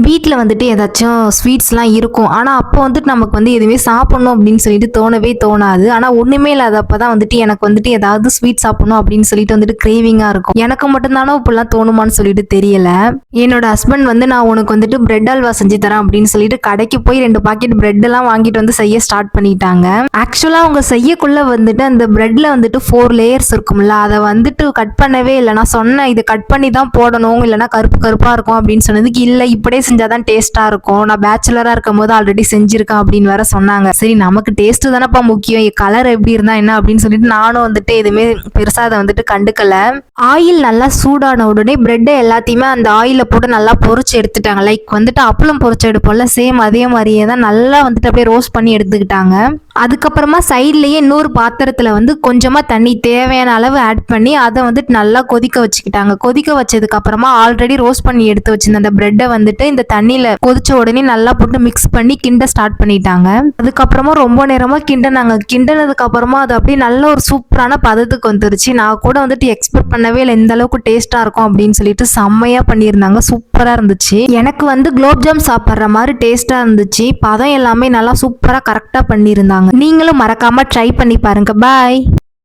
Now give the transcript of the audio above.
வீட்டில் வந்துட்டு ஏதாச்சும் ஸ்வீட்ஸ்லாம் இருக்கும். ஆனால் அப்போ வந்துட்டு நமக்கு வந்து எதுவுமே சாப்பிடணும் அப்படின்னு சொல்லிட்டு தோணவே தோணாது. ஆனால் ஒன்றுமே இல்லாதப்ப தான் வந்துட்டு எனக்கு வந்துட்டு ஏதாவது ஸ்வீட் சாப்பிடணும் அப்படின்னு சொல்லிட்டு வந்துட்டு கிரேவிங்காக இருக்கும். எனக்கு மட்டும்தானோ இப்படிலாம் தோணுமான்னு சொல்லிட்டு தெரியல. என்னோட ஹஸ்பண்ட் வந்து நான் உனக்கு வந்துட்டு பிரெட் அல்வா செஞ்சு தரேன் அப்படின்னு சொல்லிட்டு கடைக்கு போய் 2 பாக்கெட் பிரெட் எல்லாம் வாங்கிட்டு வந்து செய்ய ஸ்டார்ட் பண்ணிட்டாங்க. ஆக்சுவலாக அவங்க செய்யக்குள்ள வந்துட்டு அந்த பிரெட்ல வந்துட்டு 4 லேயர்ஸ் இருக்கும்ல, அதை வந்துட்டு கட் பண்ணவே இல்லை. நான் சொன்னேன் இது கட் பண்ணி தான் போடணும், இல்லைன்னா கருப்பு கருப்பாக இருக்கும் அப்படின்னு சொன்னதுக்கு இல்லை இப்படியே செஞ்சாதான் டேஸ்டா இருக்கும், நான் பேச்சுலரா இருக்கும் போது ஆல்ரெடி செஞ்சிருக்கேன் அப்படின்னு வேற சொன்னாங்க. சரி நமக்கு டேஸ்ட் தானப்பா முக்கியம், கலர் எப்படி இருந்தா என்ன அப்படின்னு சொல்லிட்டு நானும் வந்துட்டு எதுவுமே பெருசா அதை வந்துட்டு கண்டுக்கல. ஆயில் நல்லா சூடான உடனே பிரெட்டை எல்லாத்தையுமே அந்த ஆயில போட்டு நல்லா பொரிச்சு எடுத்துட்டாங்க. லைக் வந்துட்டு அப்பளம் பொரிச்சு எடுப்போம்ல, சேம் அதே மாதிரியே தான் நல்லா வந்துட்டு அப்படியே ரோஸ்ட் பண்ணி எடுத்துக்கிட்டாங்க. அதுக்கப்புறமா சைட்லயே இன்னொரு பாத்திரத்துல வந்து கொஞ்சமா தண்ணி தேவையான அளவு ஆட் பண்ணி அதை வந்துட்டு நல்லா கொதிக்க வச்சுக்கிட்டாங்க. கொதிக்க வச்சதுக்கு அப்புறமா ஆல்ரெடி ரோஸ்ட் பண்ணி எடுத்து வச்சிருந்த அந்த பிரெட்டை வந்துட்டு இந்த தண்ணியில கொதிச்ச உடனே நல்லா போட்டு மிக்ஸ் பண்ணி கிண்ட ஸ்டார்ட் பண்ணிட்டாங்க. அதுக்கப்புறமா ரொம்ப நேரமா கிண்டனாங்க. கிண்டனதுக்கு அப்புறமா அது அப்படியே நல்ல ஒரு சூப்பரான பதத்துக்கு வந்துருச்சு. நான் கூட வந்துட்டு எக்ஸ்பெக்ட் பண்ணவே இல்லை இந்த அளவுக்கு டேஸ்டா இருக்கும் அப்படின்னு சொல்லிட்டு செம்மையா பண்ணியிருந்தாங்க. சூப்பரா இருந்துச்சு. எனக்கு வந்து குலோப்ஜாம் சாப்பிட்ற மாதிரி டேஸ்டா இருந்துச்சு. பதம் எல்லாமே நல்லா சூப்பரா கரெக்டா பண்ணியிருந்தாங்க. நீங்களும் மறக்காம ட்ரை பண்ணி பாருங்க. பாய்.